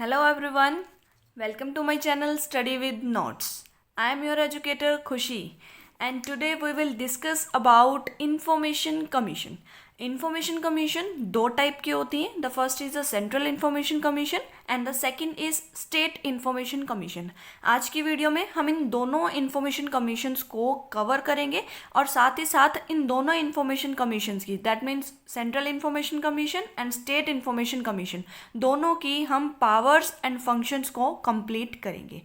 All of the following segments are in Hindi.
Hello everyone, welcome to my channel Study with Notes. I am your educator Khushi and today we will discuss about Information Commission. Information Commission दो टाइप की होती हैं. The first is the central information commission and the second is state information commission. आज की वीडियो में हम इन दोनों इंफॉर्मेशन कमीशंस को कवर करेंगे और साथ ही साथ इन दोनों इंफॉर्मेशन कमीशंस की, that means central information commission and state information commission, दोनों की हम पावर्स एंड फंक्शंस को कंप्लीट करेंगे.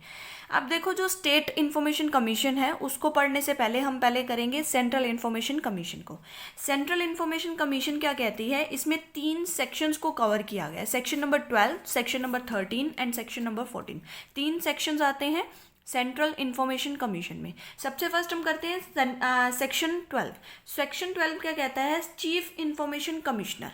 अब देखो, जो स्टेट इंफॉर्मेशन कमीशन है उसको पढ़ने से पहले हम करेंगे सेंट्रल इंफॉर्मेशन कमीशन को. सेंट्रल इंफॉर्मेशन कमीशन क्या कहती है, इसमें 3 सेक्शंस को कवर किया गया है. Section number 12, section number 13 and section number 14. 3 sections आते हैं सेंट्रल इंफॉर्मेशन कमीशन में. सबसे फर्स्ट हम करते हैं सेक्शन 12. सेक्शन 12 क्या कहता है, चीफ इंफॉर्मेशन कमिश्नर.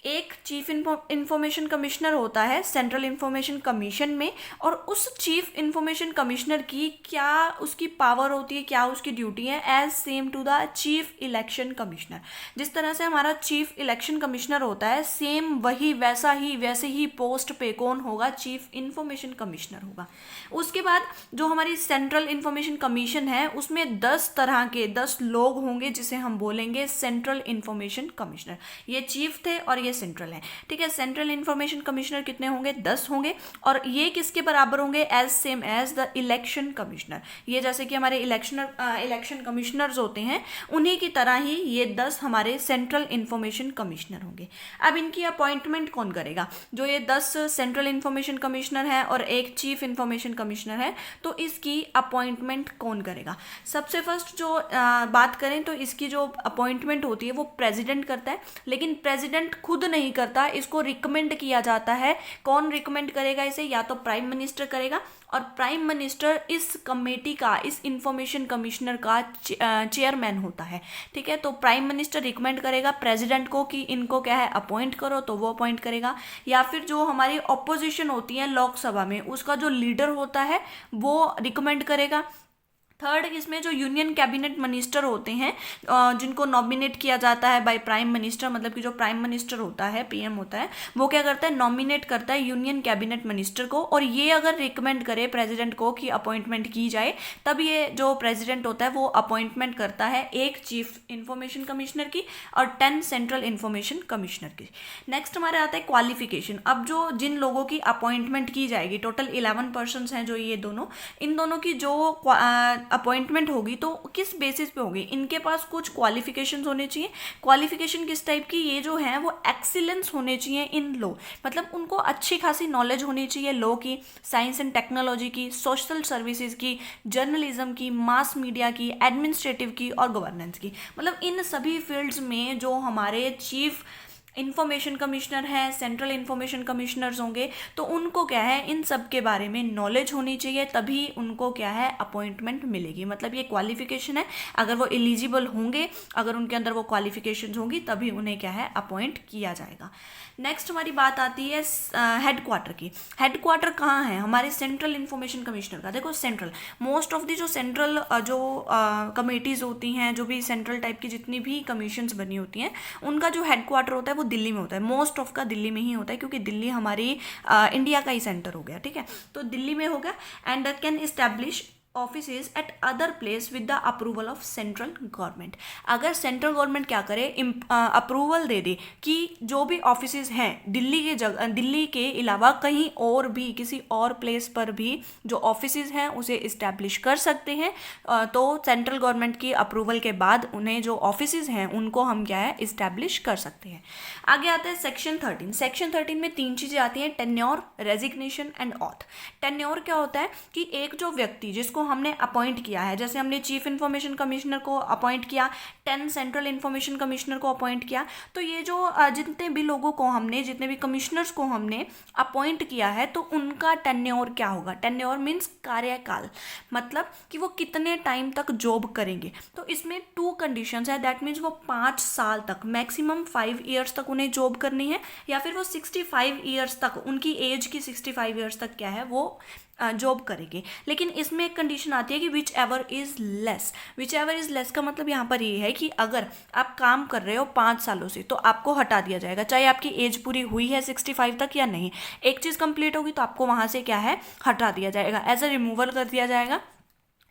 एक चीफ इंफॉर्मेशन कमिश्नर होता है सेंट्रल इंफॉर्मेशन कमीशन में, और उस चीफ इंफॉर्मेशन कमिश्नर की क्या उसकी पावर होती है, क्या उसकी ड्यूटी है, as same to the chief election commissioner. जिस तरह से हमारा चीफ इलेक्शन कमिश्नर होता है, सेम वही वैसे ही पोस्ट पे कौन होगा, चीफ इंफॉर्मेशन कमिश्नर होगा. उसके बाद जो हमारी सेंट्रल इंफॉर्मेशन कमीशन है उसमें 10 तरह के 10 लोग होंगे जिसे हम बोलेंगे सेंट्रल इंफॉर्मेशन कमिश्नर. ये चीफ थे और ये सेंट्रल है. ठीक है, सेंट्रल इंफॉर्मेशन कमिश्नर कितने होंगे, 10 होंगे, और ये किसके बराबर होंगे, as same as the election commissioner. ये जैसे कि हमारे इलेक्शन कमिश्नर्स होते हैं, उन्हीं की तरह ही ये 10 हमारे सेंट्रल इंफॉर्मेशन कमिश्नर होंगे. अब इनकी अपॉइंटमेंट कौन करेगा, जो ये 10 सेंट्रल इंफॉर्मेशन कमिश्नर है और एक चीफ इंफॉर्मेशन कमिश्नर है, तो इसकी अपॉइंटमेंट कौन करेगा. सबसे फर्स्ट जो बात करें तो इसकी जो अपॉइंटमेंट होती है वो प्रेसिडेंट करता है, लेकिन प्रेसिडेंट खुद नहीं करता, इसको रिकमेंड किया जाता है. कौन रिकमेंड करेगा इसे, या तो प्राइम मिनिस्टर करेगा, और प्राइम मिनिस्टर इस कमेटी का, इस इंफॉर्मेशन कमिश्नर का चेयरमैन होता है. ठीक है, तो प्राइम मिनिस्टर रिकमेंड करेगा प्रेसिडेंट को कि इनको क्या है अपॉइंट करो, तो वो अपॉइंट करेगा. या फिर जो हमारी ऑपोजिशन होती है लोकसभा में, उसका जो लीडर होता है वो रिकमेंड करेगा. थर्ड, इसमें जो यूनियन कैबिनेट मिनिस्टर होते हैं जिनको नॉमिनेट किया जाता है बाय प्राइम मिनिस्टर, मतलब कि जो प्राइम मिनिस्टर होता है, पीएम होता है, वो क्या करता है, नॉमिनेट करता है यूनियन कैबिनेट मिनिस्टर को, और ये अगर रिकमेंड करे प्रेसिडेंट को कि अपॉइंटमेंट की जाए, तब ये जो प्रेसिडेंट होता है वो अपॉइंटमेंट करता है एक चीफ इंफॉर्मेशन कमिश्नर की और 10 सेंट्रल इंफॉर्मेशन कमिश्नर की. नेक्स्ट हमारे आता है क्वालिफिकेशन. अब जो जिन लोगों की अपॉइंटमेंट की जाएगी, टोटल 11 पर्सन्स हैं जो ये दोनों, इन दोनों की जो अपॉइंटमेंट होगी तो किस बेसिस पे होगी, इनके पास कुछ क्वालिफिकेशंस होने चाहिए. क्वालिफिकेशन किस टाइप की, ये जो है वो एक्सीलेंस होने चाहिए इन लॉ, मतलब उनको अच्छी खासी नॉलेज होनी चाहिए लॉ की, साइंस एंड टेक्नोलॉजी की, सोशल सर्विसेज की, जर्नलिज्म की, मास मीडिया की, एडमिनिस्ट्रेटिव की और गवर्नेंस की. मतलब इन सभी फील्ड्स में जो हमारे चीफ इंफॉर्मेशन कमिश्नर हैं, सेंट्रल इंफॉर्मेशन कमिश्नर्स होंगे, तो उनको क्या है, इन सब के बारे में नॉलेज होनी चाहिए, तभी उनको क्या है अपॉइंटमेंट मिलेगी. मतलब ये क्वालिफिकेशन है, अगर वो एलिजिबल होंगे, अगर उनके अंदर वो क्वालिफिकेशंस होंगी, तभी उन्हें क्या है अपॉइंट किया जाएगा. नेक्स्ट हमारी बात आती है हेडक्वार्टर की. हेडक्वार्टर कहाँ है हमारे सेंट्रल इंफॉर्मेशन कमिश्नर का. देखो, सेंट्रल मोस्ट ऑफ दी जो सेंट्रल जो कमेटीज़ होती हैं, जो भी सेंट्रल टाइप की जितनी भी कमीशंस बनी होती हैं, उनका जो हेडक्वार्टर होता है वो दिल्ली में होता है. मोस्ट ऑफ का दिल्ली में ही होता है, क्योंकि दिल्ली हमारी इंडिया का ही सेंटर हो गया. ठीक है, तो दिल्ली में होगा. And can establish offices eight other place with the approval of central government. अगर सेंट्रल गवर्नमेंट क्या करे, अप्रूवल दे दे कि जो भी ऑफिसेज हैं दिल्ली के अलावा कहीं और भी, किसी और प्लेस पर भी जो ऑफिसेज हैं उसे इस्टेब्लिश कर सकते हैं, तो सेंट्रल गवर्नमेंट की अप्रूवल के बाद उन्हें जो ऑफिसेज हैं उनको हम क्या है इस्टेब्लिश कर सकते हैं. आगे आता है सेक्शन 13. सेक्शन 13 में 3 चीज़ें आती हैं, tenure, resignation and auth. Tenure क्या होता है कि एक जो व्यक्ति जिसको हमने अपॉइंट किया है, जैसे हमने चीफ इंफॉर्मेशन कमिश्नर को अपॉइंट किया, 10 सेंट्रल इंफॉर्मेशन कमिश्नर को अपॉइंट किया, तो ये जो जितने भी लोगों को हमने, जितने भी कमिश्नर्स को हमने अपॉइंट किया है, तो उनका टेन्योर क्या होगा. टेन्योर मीन्स कार्यकाल, मतलब कि वो कितने टाइम तक जॉब करेंगे. तो इसमें 2 कंडीशंस है, दैट मीन्स वो 5 साल तक, मैक्सिमम 5 ईयर्स तक उन्हें जॉब करनी है, या फिर वो 65 ईयर्स तक, उनकी एज की 65 ईयर्स तक क्या है वो जॉब करेंगे. लेकिन इसमें एक कंडीशन आती है कि which ever is less. Which ever is less का मतलब यहाँ पर ये है कि अगर आप काम कर रहे हो 5 सालों से तो आपको हटा दिया जाएगा, चाहे आपकी एज पूरी हुई है 65 तक या नहीं। एक चीज़ कंप्लीट होगी तो आपको वहाँ से क्या है, हटा दिया जाएगा, एज अ रिमूवल कर दिया जाएगा,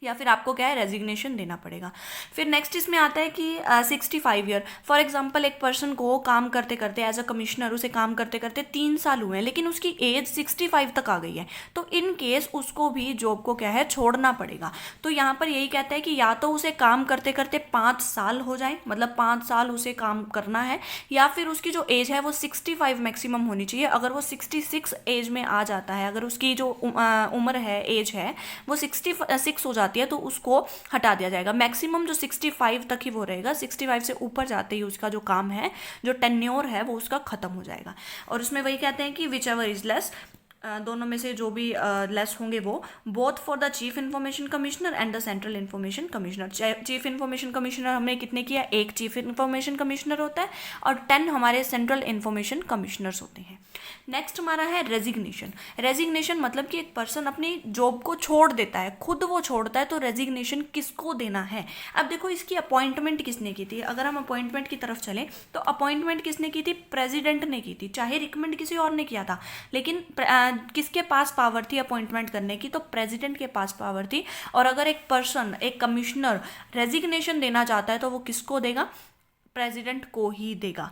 या फिर आपको क्या है, रेजिग्नेशन देना पड़ेगा। फिर नेक्स्ट इसमें आता है कि 65 ईयर, फॉर एग्जांपल एक पर्सन को काम करते करते एज अ कमिश्नर उसे काम करते करते 3 साल हुए हैं, लेकिन उसकी एज 65 तक आ गई है, तो इन केस उसको भी जॉब को क्या है, छोड़ना पड़ेगा। तो यहाँ पर यही कहता है कि या तो उसे काम करते करते 5 साल हो जाए, मतलब 5 साल उसे काम करना है, या फिर उसकी जो एज है वो 65 मैक्सिमम होनी चाहिए। अगर वो 66 एज में आ जाता है, अगर उसकी जो उम्र है, एज है, वो 66 हो जाती है तो उसको हटा दिया जाएगा। मैक्सिमम जो 65 तक ही वो रहेगा, 65 से ऊपर जाते ही उसका जो काम है, जो टेन्योर है, वो उसका खत्म हो जाएगा। और उसमें वही कहते हैं कि विच एवर इज लेस, दोनों में से जो भी लेस होंगे वो, both for the chief information commissioner and the central information commissioner. Chief information commissioner हमने कितने किया, एक चीफ इन्फॉर्मेशन कमिश्नर होता है और 10 हमारे सेंट्रल इन्फॉर्मेशन कमिश्नर्स होते हैं। नेक्स्ट हमारा है रेजिग्नेशन। रेजिग्नेशन मतलब कि एक पर्सन अपनी जॉब को छोड़ देता है, खुद वो छोड़ता है, तो रेजिग्नेशन किसको देना है। अब देखो इसकी अपॉइंटमेंट किसने की थी, अगर हम अपॉइंटमेंट की तरफ चलें तो अपॉइंटमेंट किसने की थी, प्रेसिडेंट ने की थी, चाहे रिकमेंड किसी और ने किया था, लेकिन किसके पास पावर थी अपॉइंटमेंट करने की, तो प्रेसिडेंट के पास पावर थी। और अगर एक पर्सन, एक कमिश्नर रेजिग्नेशन देना चाहता है तो वो किसको देगा, प्रेसिडेंट को ही देगा।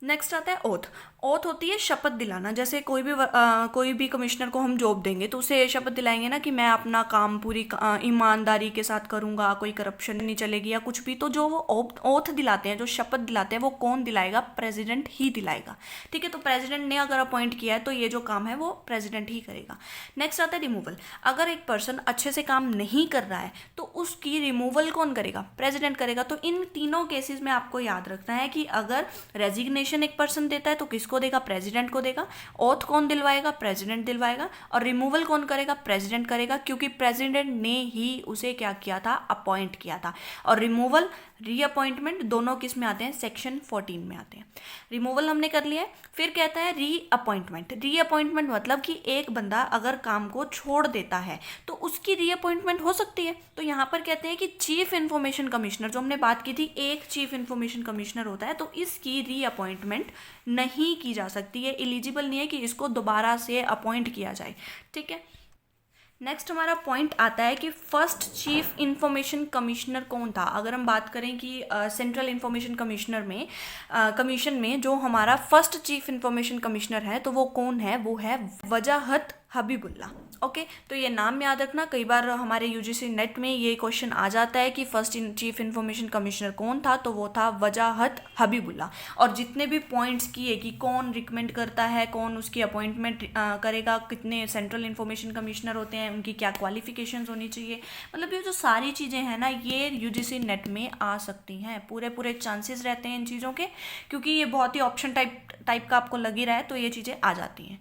नेक्स्ट आता है ओथ। ओथ होती है शपथ दिलाना। जैसे कोई भी कमिश्नर को हम जॉब देंगे तो उसे शपथ दिलाएंगे ना कि मैं अपना काम पूरी ईमानदारी के साथ करूंगा, कोई करप्शन नहीं चलेगी या कुछ भी। तो जो वो ओथ दिलाते हैं, जो शपथ दिलाते हैं, वो कौन दिलाएगा, प्रेसिडेंट ही दिलाएगा। ठीक है, तो प्रेसिडेंट ने अगर अपॉइंट किया है तो ये जो काम है वो प्रेसिडेंट ही करेगा। नेक्स्ट आता है रिमूवल। अगर एक पर्सन अच्छे से काम नहीं कर रहा है तो उसकी रिमूवल कौन करेगा, प्रेसिडेंट करेगा। तो इन तीनों केसेस में आपको याद रखना है कि अगर रेजिग्नेशन एक पर्सन देता है तो किसको देगा, प्रेसिडेंट को देगा। ओथ कौन दिलवाएगा, प्रेसिडेंट दिलवाएगा। और रिमूवल कौन करेगा, प्रेसिडेंट करेगा, क्योंकि प्रेसिडेंट ने ही उसे क्या किया था, अपॉइंट किया था। और रिमूवल, रीअपॉइंटमेंट दोनों किस में आते हैं, सेक्शन 14 में आते हैं। रिमूवल हमने कर लिया है। फिर कहता है रीअपॉइंटमेंट। रीअपॉइंटमेंट मतलब कि एक बंदा अगर काम को छोड़ देता है तो उसकी रीअपॉइंटमेंट हो सकती है। तो यहाँ पर कहते हैं कि चीफ इन्फॉर्मेशन कमिश्नर, जो हमने बात की थी, एक चीफ इन्फॉर्मेशन कमिश्नर होता है, तो इसकी रीअपॉइंटमेंट नहीं की जा सकती है, एलिजिबल नहीं है कि इसको दोबारा से अपॉइंट किया जाए। ठीक है, नेक्स्ट हमारा पॉइंट आता है कि फर्स्ट चीफ इंफॉर्मेशन कमिश्नर कौन था। अगर हम बात करें कि सेंट्रल इंफॉर्मेशन कमिश्नर में कमीशन में जो हमारा फर्स्ट चीफ इंफॉर्मेशन कमिश्नर है तो वो कौन है, वो है वजाहत हबीबुल्ला। ओके, तो ये नाम याद रखना, कई बार हमारे यूजीसी नेट में ये क्वेश्चन आ जाता है कि फर्स्ट चीफ इंफॉर्मेशन कमिश्नर कौन था, तो वो था वजाहत हबीबुल्ला। और जितने भी पॉइंट्स किए कि कौन रिकमेंड करता है, कौन उसकी अपॉइंटमेंट करेगा, कितने सेंट्रल इंफॉर्मेशन कमिश्नर होते हैं, उनकी क्या क्वालिफिकेशंस होनी चाहिए, मतलब ये जो सारी चीज़ें हैं ना, ये यूजीसी नेट में आ सकती हैं। पूरे चांसेस रहते हैं इन चीज़ों के, क्योंकि ये बहुत ही ऑप्शन टाइप का आपको लग ही रहा है, तो ये चीज़ें आ जाती हैं।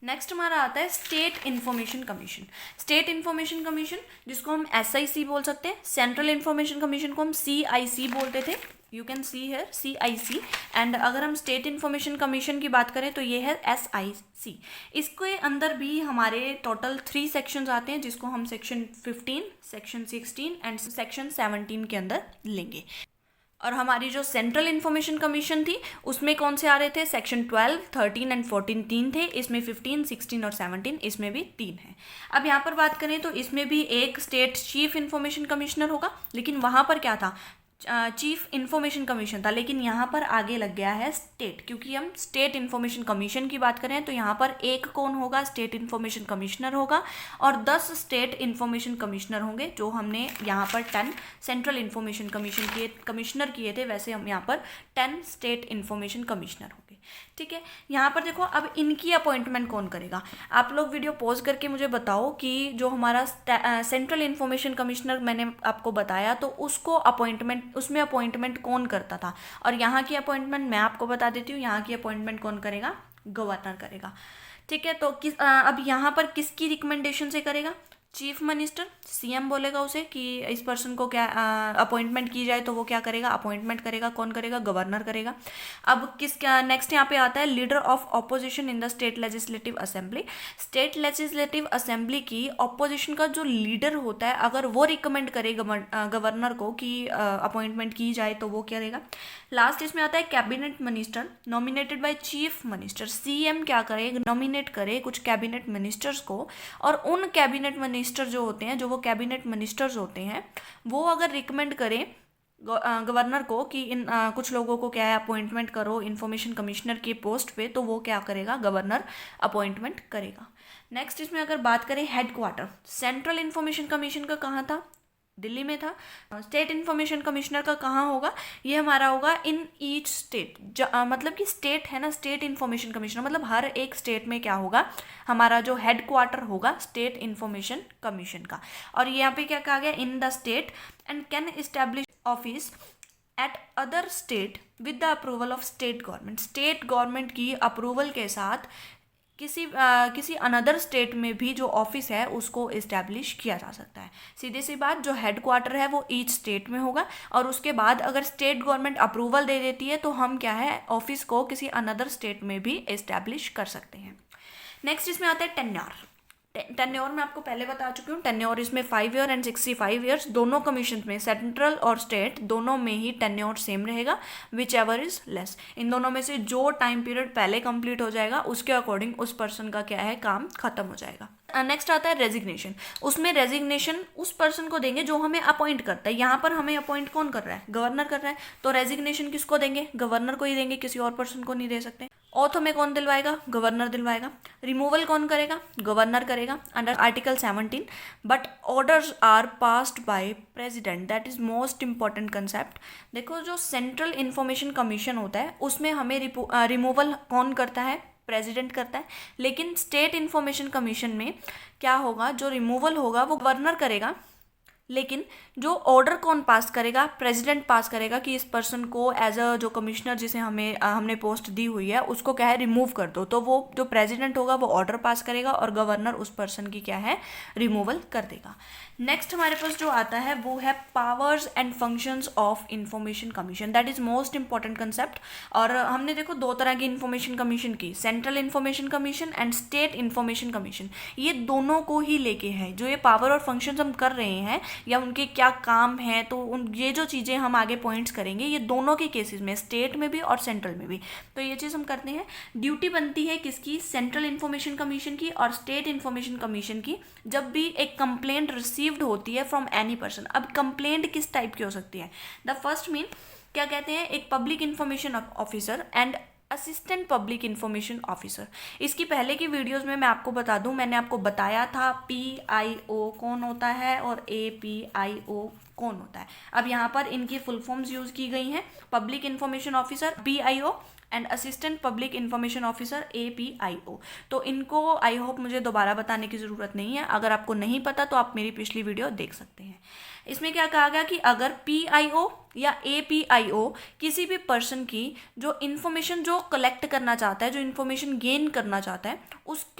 नेक्स्ट हमारा आता है state information commission. State information commission जिसको हम SIC बोल सकते हैं, सेंट्रल इन्फॉर्मेशन कमीशन को हम CIC बोलते थे, you can see here CIC। And अगर हम स्टेट इन्फॉर्मेशन कमीशन की बात करें तो ये है SIC। इसके अंदर भी हमारे टोटल 3 सेक्शंस आते हैं, जिसको हम सेक्शन 15, सेक्शन 16 एंड सेक्शन 17 के अंदर लेंगे। और हमारी जो सेंट्रल इन्फॉर्मेशन कमीशन थी उसमें कौन से आ रहे थे, सेक्शन 12, 13 एंड 14 3 थे, इसमें 15, 16 और 17 इसमें भी 3 है। अब यहाँ पर बात करें तो इसमें भी एक स्टेट चीफ इन्फॉर्मेशन कमिश्नर होगा, लेकिन वहाँ पर क्या था, चीफ इन्फॉर्मेशन कमीशन था, लेकिन यहाँ पर आगे लग गया है स्टेट, क्योंकि हम स्टेट इन्फॉर्मेशन कमीशन की बात करें तो यहाँ पर एक कौन होगा, स्टेट इन्फॉर्मेशन कमिश्नर होगा, और 10 स्टेट इन्फॉर्मेशन कमिश्नर होंगे। जो हमने यहाँ पर 10 सेंट्रल इन्फॉर्मेशन कमिश्नर किए थे, वैसे हम यहाँ पर 10 स्टेट इन्फॉर्मेशन कमिश्नर होंगे। ठीक है, यहाँ पर देखो अब इनकी अपॉइंटमेंट कौन करेगा। आप लोग वीडियो पॉज करके मुझे बताओ कि जो हमारा सेंट्रल इन्फॉर्मेशन कमिश्नर मैंने आपको बताया, तो उसको उसमें अपॉइंटमेंट कौन करता था, और यहाँ की अपॉइंटमेंट मैं आपको बता देती हूँ, यहाँ की अपॉइंटमेंट कौन करेगा, गवर्नर करेगा। ठीक है, तो अब यहाँ पर किसकी रिकमेंडेशन से करेगा, चीफ मिनिस्टर, सीएम बोलेगा उसे कि इस पर्सन को क्या अपॉइंटमेंट की जाए, तो वो क्या करेगा, अपॉइंटमेंट करेगा। कौन करेगा, गवर्नर करेगा। अब किस नेक्स्ट यहाँ पे आता है leader of opposition in the state legislative assembly. State legislative assembly की ऑपोजिशन का जो लीडर होता है, अगर वो रिकमेंड करे गवर्नर को कि अपॉइंटमेंट की जाए, तो वो करेगा। लास्ट इसमें आता है cabinet minister, nominated by chief minister. CM क्या करे, नॉमिनेट करे कुछ कैबिनेट मिनिस्टर्स को, और उन कैबिनेट मिनिस्टर जो होते हैं, जो वो कैबिनेट मिनिस्टर्स होते हैं, वो अगर रिकमेंड करें गवर्नर को कि इन कुछ लोगों को क्या है अपॉइंटमेंट करो इंफॉर्मेशन कमिश्नर की पोस्ट पे, तो वो क्या करेगा, गवर्नर अपॉइंटमेंट करेगा। नेक्स्ट इसमें अगर बात करें हेडक्वार्टर, सेंट्रल इंफॉर्मेशन कमीशन का कहाँ था, दिल्ली में था। स्टेट इंफॉर्मेशन कमिश्नर का कहाँ होगा, ये हमारा होगा इन ईच स्टेट। मतलब कि स्टेट है ना, स्टेट इंफॉर्मेशन कमिश्नर, मतलब हर एक स्टेट में क्या होगा, हमारा जो हेडक्वार्टर होगा स्टेट इंफॉर्मेशन कमीशन का। और यहाँ पे क्या कहा गया, in the state and can establish office at other state with the approval of state government. State government की अप्रूवल के साथ किसी अनदर स्टेट में भी जो ऑफिस है उसको इस्टेब्लिश किया जा सकता है। सीधी सी बात, जो हेडक्वार्टर है वो ईच स्टेट में होगा, और उसके बाद अगर स्टेट गवर्नमेंट अप्रूवल दे देती है तो हम क्या है, ऑफिस को किसी अनदर स्टेट में भी इस्टेब्लिश कर सकते हैं। नेक्स्ट इसमें आता है टेन्योर। टेन्योर मैं आपको पहले बता चुकी हूँ। टेन्योर इसमें 5 ईयर एंड 65 ईयर्स, दोनों कमीशन में, सेंट्रल और स्टेट दोनों में ही टेन्योर सेम रहेगा, विच एवर इज लेस। इन दोनों में से जो टाइम पीरियड पहले कंप्लीट हो जाएगा उसके अकॉर्डिंग उस पर्सन का क्या है, काम खत्म हो जाएगा। नेक्स्ट आता है रेजिग्नेशन। उसमें रेजिग्नेशन उस पर्सन को देंगे जो हमें अपॉइंट करता है। यहाँ पर हमें अपॉइंट कौन कर रहा है, गवर्नर कर रहा है, तो रेजिग्नेशन किसको देंगे, गवर्नर को ही देंगे, किसी और पर्सन को नहीं दे सकते। ऑथ हमें कौन दिलवाएगा, गवर्नर दिलवाएगा। रिमूवल कौन करेगा, गवर्नर करेगा under article 17। But orders are passed by president, that is most important concept. देखो, जो सेंट्रल इंफॉर्मेशन कमीशन होता है उसमें हमें रिमूवल कौन करता है, प्रेसिडेंट करता है। लेकिन स्टेट इंफॉर्मेशन कमीशन में क्या होगा, जो रिमूवल होगा वो गवर्नर करेगा, लेकिन जो ऑर्डर कौन पास करेगा, प्रेसिडेंट पास करेगा कि इस पर्सन को एज अ जो कमिश्नर जिसे हमने पोस्ट दी हुई है उसको क्या है, रिमूव कर दो। तो वो जो प्रेसिडेंट होगा वो ऑर्डर पास करेगा और गवर्नर उस पर्सन की क्या है, रिमूवल कर देगा। नेक्स्ट हमारे पास जो आता है वो है powers and functions of information commission, that is most important concept. और हमने देखो दो तरह की इंफॉर्मेशन कमीशन की, central information commission and state information commission. ये दोनों को ही लेके है, जो ये पावर और फंक्शंस हम कर रहे हैं या उनके क्या काम है, तो ये जो चीज़ें हम आगे पॉइंट्स करेंगे ये दोनों के केसेस में, स्टेट में भी और सेंट्रल में भी। तो ये चीज़ हम करते हैं। ड्यूटी बनती है किसकी, सेंट्रल इंफॉर्मेशन कमीशन की और स्टेट इंफॉर्मेशन कमीशन की, जब भी एक कंप्लेंट रिसीव्ड होती है फ्रॉम एनी पर्सन। अब कंप्लेंट किस टाइप की हो सकती है, द फर्स्ट मीन क्या कहते हैं, एक public information officer and assistant public information officer. इसकी पहले की वीडियोस में मैं आपको बता दूं, मैंने आपको बताया था PIO कौन होता है और APIO कौन होता है। अब यहाँ पर इनकी फुल फॉर्म्स यूज की गई हैं, public information officer PIO and assistant public information officer APIO। तो इनको आई होप मुझे दोबारा बताने की ज़रूरत नहीं है, अगर आपको नहीं पता तो आप मेरी पिछली वीडियो देख सकते हैं। इसमें क्या कहा गया कि अगर PIO या APIO किसी भी पर्सन की जो इन्फॉर्मेशन जो कलेक्ट करना चाहता है, जो इन्फॉर्मेशन गेन करना चाहता है,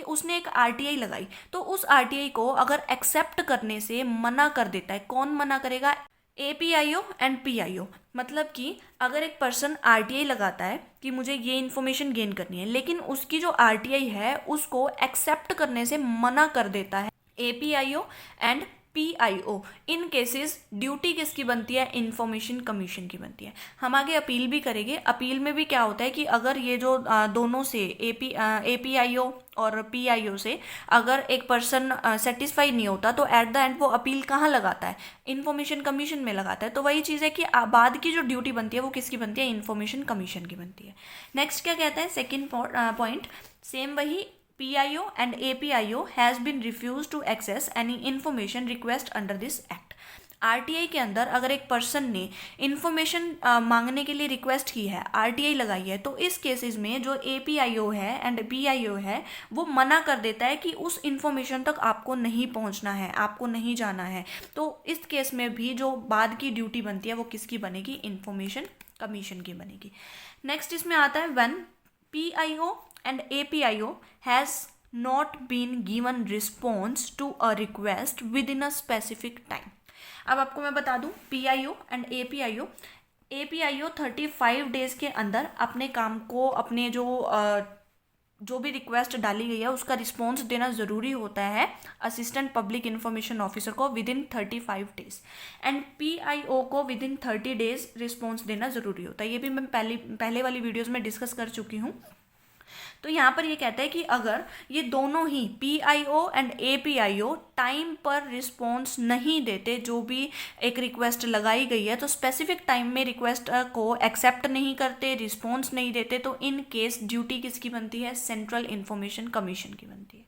उसने एक RTI लगाई, तो उस RTI को अगर एक्सेप्ट करने से मना कर देता है, कौन मना करेगा, APIO एंड PIO। मतलब कि अगर एक पर्सन RTI लगाता है कि मुझे ये इन्फॉर्मेशन गेन करनी है, लेकिन उसकी जो RTI है उसको एक्सेप्ट करने से मना कर देता है APIO and PIO, in cases duty किसकी बनती है, इंफॉर्मेशन कमीशन की बनती है। हम आगे अपील भी करेंगे। अपील में भी क्या होता है कि अगर ये जो दोनों से APIO और PIO से अगर एक पर्सन सेटिस्फाई नहीं होता तो एट द एंड वो अपील कहाँ लगाता है, इंफॉर्मेशन कमीशन में लगाता है। तो वही चीज़ है कि बाद की जो ड्यूटी बनती है वो किसकी बनती है, इंफॉर्मेशन कमीशन की बनती है। नेक्स्ट क्या कहता है, सेकेंड पॉइंट सेम वही, PIO and APIO has been refused to access any information request under this act। RTI के अंदर अगर एक पर्सन ने इन्फॉर्मेशन मांगने के लिए रिक्वेस्ट की है, RTI लगाई है, तो इस केसेस में जो APIO है एंड PIO है वो मना कर देता है कि उस इन्फॉर्मेशन तक आपको नहीं पहुंचना है, आपको नहीं जाना है। तो इस केस में भी जो बाद की ड्यूटी बनती है वो किसकी बनेगी, इंफॉर्मेशन कमीशन की बनेगी। नेक्स्ट इसमें आता है when PIO and APIO has not been given response to a request within a specific time. अब आपको मैं बता दूं, PIO एंड APIO 35 डेज के अंदर अपने काम को, अपने जो भी रिक्वेस्ट डाली गई है उसका रिस्पॉन्स देना ज़रूरी होता है असिस्टेंट पब्लिक इंफॉर्मेशन ऑफिसर को विदिन 35 डेज, एंड PIO को विदिन 30 डेज रिस्पॉन्स देना ज़रूरी होता है। ये भी मैं पहले वाली वीडियोज़ में डिस्कस कर चुकी हूँ। तो यहाँ पर ये कहता है कि अगर ये दोनों ही PIO एंड APIO टाइम पर रिस्पॉन्स नहीं देते, जो भी एक रिक्वेस्ट लगाई गई है तो स्पेसिफिक टाइम में रिक्वेस्ट को एक्सेप्ट नहीं करते, रिस्पॉन्स नहीं देते, तो इन केस ड्यूटी किसकी बनती है? सेंट्रल इंफॉर्मेशन कमीशन की बनती है।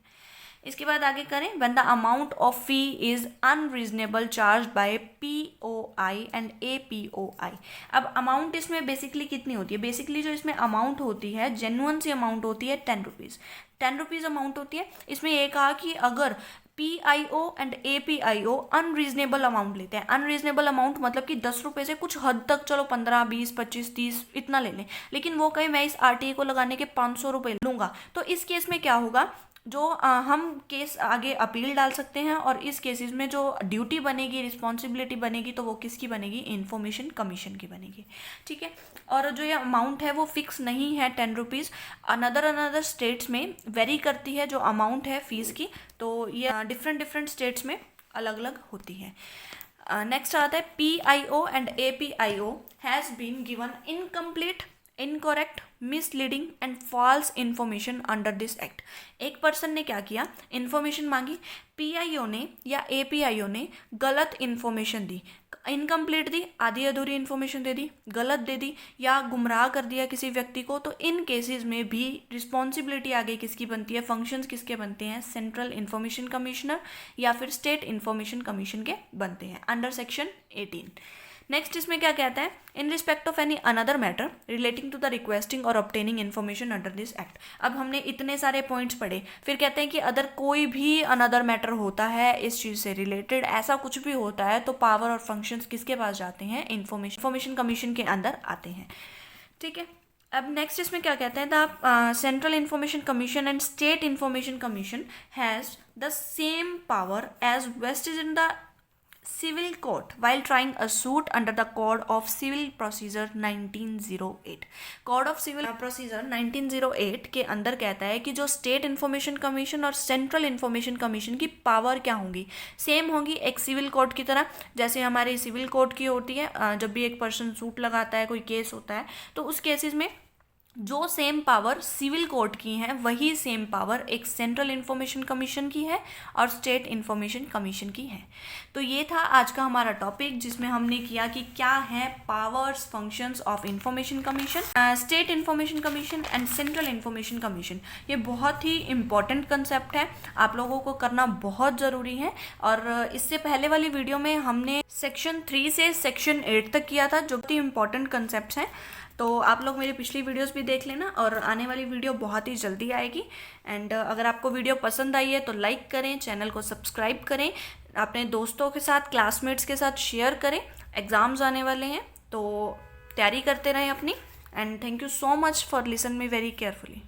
इसके बाद आगे करें, when the amount of fee is unreasonable charge by POI and APOI। अब अमाउंट इसमें बेसिकली कितनी होती है? बेसिकली जो इसमें अमाउंट होती है, जेन्युइन सी अमाउंट होती है 10 रुपीज़। 10 रुपीज़ अमाउंट होती है। इसमें ये कहा कि अगर PIO and APIO unreasonable amount लेते हैं, अनरीजनेबल अमाउंट मतलब कि 10 रुपये से कुछ हद तक, चलो 15, 20, 25, 30 इतना ले लें, लेकिन वो कहे मैं इस RTA को लगाने के 500 रुपये लूँगा, तो इस केस में क्या होगा? जो हम केस आगे अपील डाल सकते हैं, और इस केसेस में जो ड्यूटी बनेगी, रिस्पॉन्सिबिलिटी बनेगी, तो वो किसकी बनेगी? इंफॉर्मेशन कमीशन की बनेगी। ठीक है। और जो ये अमाउंट है वो फिक्स नहीं है 10 रुपीज़, अनदर स्टेट्स में वेरी करती है जो अमाउंट है फीस की, तो ये डिफरेंट स्टेट्स में अलग अलग होती है। नेक्स्ट आता है, PIO and APIO has been given incomplete, incorrect, misleading and false information under this act. एक पर्सन ने क्या किया? इन्फॉर्मेशन मांगी, PIO ने या APIO ने गलत इन्फॉर्मेशन दी, इनकम्प्लीट दी, आधी अधूरी इन्फॉर्मेशन दे दी, गलत दे दी, या गुमराह कर दिया किसी व्यक्ति को, तो इन केसेस में भी रिस्पॉन्सिबिलिटी आगे किसकी बनती है? फंक्शंस किसके बनते हैं? सेंट्रल इन्फॉर्मेशन कमिश्नर या फिर स्टेट इन्फॉर्मेशन कमीशन के बनते हैं अंडर सेक्शन 18। नेक्स्ट इसमें क्या कहता है? In respect of any another matter relating to the requesting और obtaining information under this act. अब हमने इतने सारे पॉइंट्स पढ़े, फिर कहते हैं कि अदर कोई भी अनदर मैटर होता है इस चीज़ से रिलेटेड, ऐसा कुछ भी होता है तो पावर और फंक्शंस किसके पास जाते हैं? इन्फॉर्मेशन कमीशन के अंदर आते हैं। ठीक है। अब नेक्स्ट इसमें क्या कहते हैं? The central information commission and state information commission has the same power as vested in the civil court while trying a suit under the Code of Civil Procedure 1908। Code of Civil Procedure 1908 के अंदर कहता है कि जो स्टेट इन्फॉर्मेशन कमीशन और सेंट्रल इन्फॉर्मेशन कमीशन की पावर क्या होंगी? सेम होंगी, एक सिविल कोर्ट की तरह, जैसे हमारी सिविल कोर्ट की होती है। जब भी एक पर्सन सूट लगाता है, कोई केस होता है, तो उस केसेस में जो सेम पावर सिविल कोर्ट की है वही सेम पावर एक सेंट्रल इन्फॉर्मेशन कमीशन की है और स्टेट इन्फॉर्मेशन कमीशन की है। तो ये था आज का हमारा टॉपिक, जिसमें हमने किया कि क्या है powers, functions of information commission, state information commission and central information commission. ये बहुत ही इंपॉर्टेंट कंसेप्ट है, आप लोगों को करना बहुत ज़रूरी है। और इससे पहले वाली वीडियो में हमने सेक्शन 3 से सेक्शन 8 तक किया था, जो कि इंपॉर्टेंट कंसेप्ट हैं। तो आप लोग मेरी पिछली वीडियोस भी देख लेना, और आने वाली वीडियो बहुत ही जल्दी आएगी। एंड अगर आपको वीडियो पसंद आई है तो लाइक करें, चैनल को सब्सक्राइब करें, अपने दोस्तों के साथ, क्लासमेट्स के साथ शेयर करें। एग्ज़ाम्स आने वाले हैं तो तैयारी करते रहें अपनी। And thank you so much for listen me very carefully.